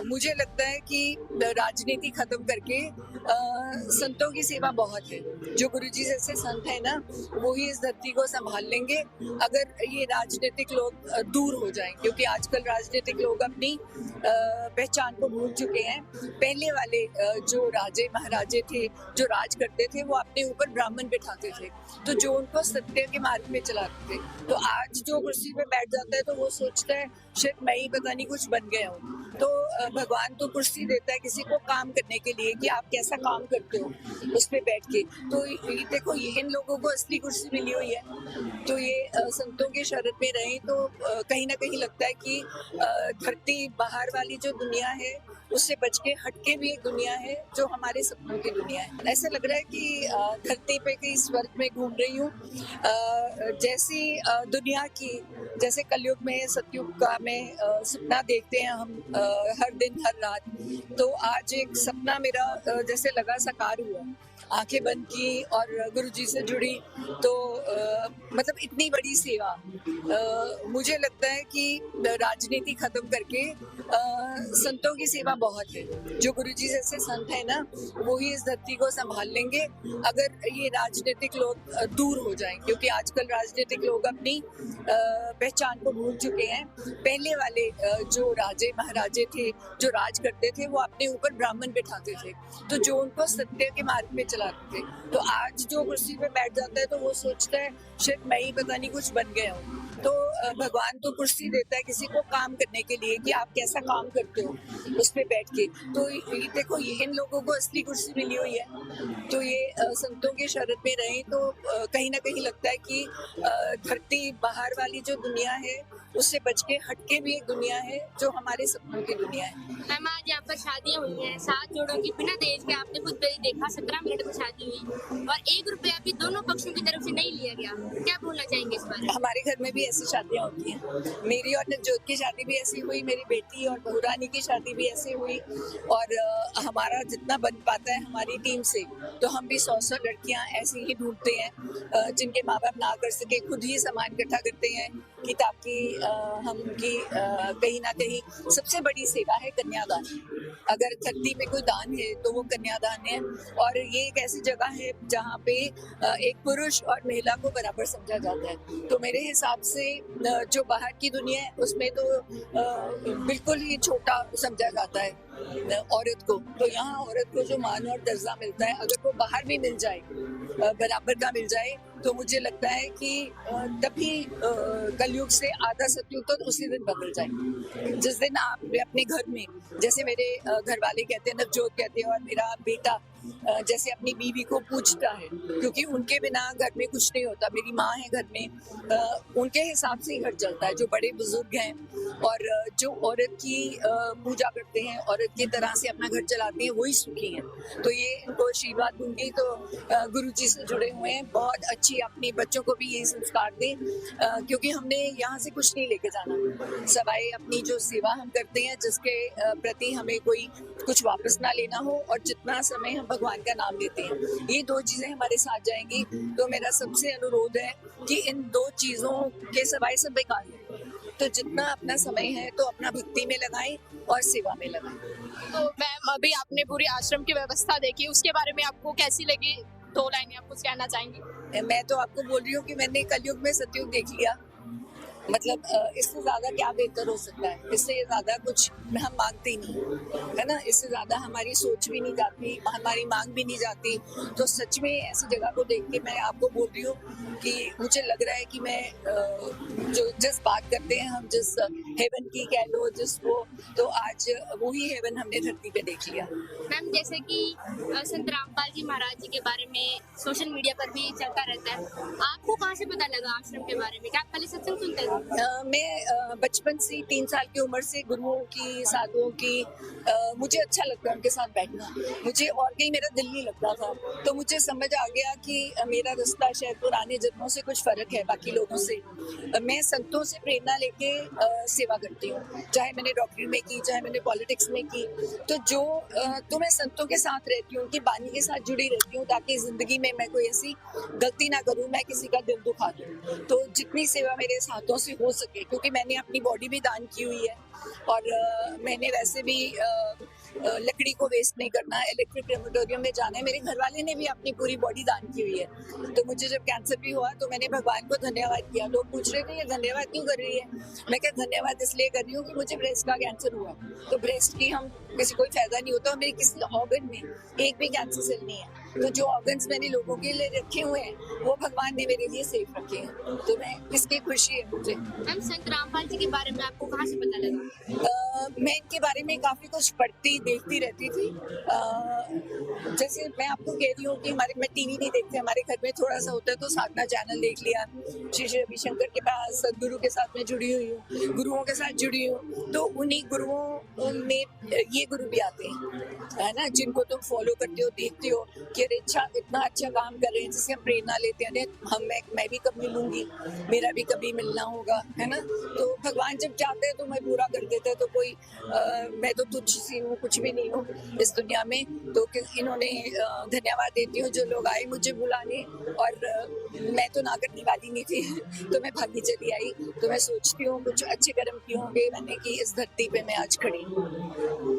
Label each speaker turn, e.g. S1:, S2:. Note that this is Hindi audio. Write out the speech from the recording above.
S1: मुझे लगता है कि राजनीति खत्म करके संतों की सेवा बहुत है। जो गुरुजी जैसे संत है ना, वो ही इस धरती को संभाल लेंगे अगर ये राजनीतिक लोग दूर हो जाएं, क्योंकि आजकल राजनीतिक लोग अपनी पहचान को भूल चुके हैं। पहले वाले जो राजे महाराजे थे, जो राज करते थे, वो अपने ऊपर ब्राह्मण बिठाते थे, तो जो उनको सत्य के मार्ग में चलाते थे। तो आज जो कुर्सी पे बैठ जाता है तो वो सोचता है शायद मैं ही पता नहीं कुछ बन गया हूँ। तो भगवान तो कुर्सी देता है किसी को काम करने के लिए कि आप कैसा काम करते हो उस पे बैठ के। तो ये देखो, ये इन लोगों को असली कुर्सी मिली हुई है, तो ये संतों के शरण में रहे तो कहीं ना कहीं लगता है कि धरती बाहर वाली जो दुनिया है उससे बच के हटके भी एक दुनिया है जो हमारे सपनों की दुनिया है। ऐसा लग रहा है कि धरती पे कहीं स्वर्ग में घूम रही हूँ। जैसी दुनिया की, जैसे कलयुग में सतयुग का में सपना देखते हैं हम हर दिन हर रात, तो आज एक सपना मेरा जैसे लगा साकार हुआ। आंखें बंद की और गुरुजी से जुड़ी, तो मतलब इतनी बड़ी सेवा। मुझे लगता है कि राजनीति खत्म करके संतों की सेवा बहुत है। जो गुरुजी जैसे संत है ना, वो ही इस धरती को संभाल लेंगे अगर ये राजनीतिक लोग दूर हो जाएं, क्योंकि आजकल राजनीतिक लोग अपनी पहचान को भूल चुके हैं। पहले वाले जो राजे महाराजे थे, जो राज करते थे, वो अपने ऊपर ब्राह्मण बिठाते थे, तो जो उनको सत्य के मार्ग में चलाते थे। तो आज जो कुर्सी पे बैठ जाता है तो वो सोचता है शायद मैं ही पता नहीं कुछ बन गया हूँ। तो भगवान तो कुर्सी देता है किसी को काम करने के लिए कि आप कैसा काम करते हो उस पे बैठ के। तो ये देखो, ये इन लोगों को असली कुर्सी मिली हुई है, तो ये संतों के शरण में रहे तो कहीं ना कहीं लगता है कि धरती बाहर वाली जो दुनिया है उससे बच के हटके भी एक दुनिया है जो हमारे सपनों की दुनिया है।
S2: मैम, आज यहाँ पर शादियाँ हुई हैं 7 जोड़ों की बिना दहेज के। आपने खुद देखा 17 मिनट में शादी हुई और 1 रुपया भी दोनों पक्षों की तरफ से नहीं लिया गया। क्या बोलना चाहेंगे इस बारे में?
S1: हमारे घर में भी ऐसी शादियाँ होती हैं। मेरी और नवजोत की शादी भी ऐसी हुई, मेरी बेटी और बहुरानी की शादी भी ऐसी हुई। और हमारा जितना बन पाता है हमारी टीम से, तो हम भी 100 लड़कियाँ ऐसी ही ढूंढते हैं जिनके माँ बाप ना कर सके, खुद ही सामान इकट्ठा करते हैं कि ताकि हम उनकी कहीं ना कहीं। सबसे बड़ी सेवा है कन्यादान। अगर धरती में कोई दान है तो वो कन्यादान है, और ये एक ऐसी जगह है जहाँ पे एक पुरुष और महिला को बराबर समझा जाता है। तो मेरे हिसाब से जो बाहर की दुनिया है उसमें तो बिल्कुल ही छोटा समझा जाता है औरत को। तो यहाँ औरत को जो मान और दर्जा मिलता है, अगर वो बाहर भी मिल जाए, बराबर का मिल जाए, तो मुझे लगता है कि तभी कलयुग से आधा सतयुग तो उसी दिन बदल जाए। जिस दिन आप अपने घर में, जैसे मेरे घर वाले कहते हैं, नवजोत कहते हैं, और मेरा बेटा जैसे अपनी बीवी को पूछता है, क्योंकि उनके बिना घर में कुछ नहीं होता। मेरी माँ है घर में, उनके हिसाब से ही घर चलता है। जो बड़े बुजुर्ग हैं और जो औरत की पूजा करते हैं, औरत की तरह से अपना घर चलाते हैं, वही सुखी हैं। तो ये इनको आशीर्वाद दूंगी। तो गुरुजी से जुड़े हुए हैं, बहुत अच्छी अपने बच्चों को भी यही संस्कार दें, क्योंकि हमने यहाँ से कुछ नहीं लेके जाना, सवाए अपनी जो सेवा हम करते हैं, जिसके प्रति हमें कोई कुछ वापस ना लेना हो, और जितना समय हम भगवान का नाम लेते हैं, ये 2 चीजें हमारे साथ जाएंगी। तो मेरा सबसे अनुरोध है कि इन 2 चीजों के सवाए सब बेकार है। तो जितना अपना समय है तो अपना भक्ति में लगाएं और सेवा में लगाएं।
S3: तो मैम, अभी आपने पूरी आश्रम की व्यवस्था देखी, उसके बारे में आपको कैसी लगी? 2 लाइनें आप कुछ कहना चाहेंगी?
S1: मैं तो आपको बोल रही हूँ कि मैंने कलयुग में सतयुग देख लिया। मतलब इससे ज्यादा क्या बेहतर हो सकता है? इससे ज्यादा कुछ हम मांगते ही नहीं, है ना। इससे ज्यादा हमारी सोच भी नहीं जाती, हमारी मांग भी नहीं जाती। तो सच में ऐसी जगह को देख के मैं आपको बोल रही हूँ कि मुझे लग रहा है कि मैं जो जिस बात करते हैं हम, जिस हेवन की कह लो जिसको, तो आज वही हेवन हमने धरती पे देख लिया।
S2: मैम, जैसे कि संत रामपाल जी महाराज जी के बारे में सोशल मीडिया पर भी चलता रहता है, आपको कहाँ से पता लगा आश्रम के बारे में? क्या आप पहले सत्संग सुनते थे?
S1: मैं बचपन से 3 साल की उम्र से गुरुओं की, साधुओं की, मुझे अच्छा लगता है उनके साथ बैठना। मुझे और कहीं मेरा दिल नहीं लगता था। तो मुझे समझ आ गया कि मेरा रास्ता शायद पुराने जन्मों से कुछ फर्क है बाकी लोगों से। मैं संतों से प्रेरणा लेके सेवा करती हूँ, चाहे मैंने डॉक्टरी में की, चाहे मैंने पॉलिटिक्स में की। तो मैं संतों के साथ रहती हूँ, उनकी बानी के साथ जुड़ी रहती हूँ, ताकि जिंदगी में मैं कोई ऐसी गलती ना करूँ, मैं किसी का दिल दुखा दूँ। तो जितनी सेवा मेरे हाथों से हो सके, क्योंकि मैंने अपनी बॉडी भी दान की हुई है और मैंने वैसे भी लकड़ी को वेस्ट नहीं करना, इलेक्ट्रिक क्रेमेटोरियम में जाना है। मेरे घर वाले ने भी अपनी पूरी बॉडी दान की हुई है। तो मुझे जब कैंसर भी हुआ तो मैंने भगवान को धन्यवाद किया। लोग पूछ रहे थे ये धन्यवाद क्यों कर रही है, मैं क्या धन्यवाद इसलिए कर रही हूँ कि मुझे ब्रेस्ट का कैंसर हुआ। तो ब्रेस्ट की हम किसी कोई फायदा नहीं होता, मेरे किसी ऑर्गन में एक भी कैंसर सेल नहीं है। तो जो ऑर्गन्स मैंने लोगों के लिए रखे हुए हैं वो भगवान ने मेरे लिए सेफ रखे हैं, तो मैं इसकी खुशी है मुझे।
S2: मैम संत रामपाल जी के बारे में आपको कहाँ से पता लगा?
S1: मैं इनके बारे में काफी कुछ पढ़ती देखती रहती थी। जैसे मैं आपको कह रही हूँ कि मैं टीवी नहीं देखते, हमारे घर में थोड़ा सा होता है तो साधना चैनल देख लिया। श्री श्री रविशंकर के पास सदगुरु के साथ में जुड़ी हुई हूँ, गुरुओं के साथ जुड़ी हूँ, तो उन्हीं गुरुओं में ये गुरु भी आते हैं, है ना, जिनको तुम फॉलो करते हो, देखते हो कि अरे इतना अच्छा काम कर रहे हैं, जिससे हम प्रेरणा लेते हैं। मैं भी कब मिलूंगी, मेरा भी कभी मिलना होगा, है ना। तो भगवान जब चाहते हैं तो मैं पूरा कर देते हैं। तो कोई मैं तो तुच्छ सी हूँ, कुछ भी नहीं हूँ इस दुनिया में। तो इन्होंने धन्यवाद देती हूँ जो लोग आए मुझे बुलाने, और मैं तो ना करने वाली नहीं थी तो मैं भागी चली आई। तो मैं सोचती हूँ कुछ अच्छे कर्म किए होंगे मैंने कि इस धरती पे मैं आज खड़ी हूँ।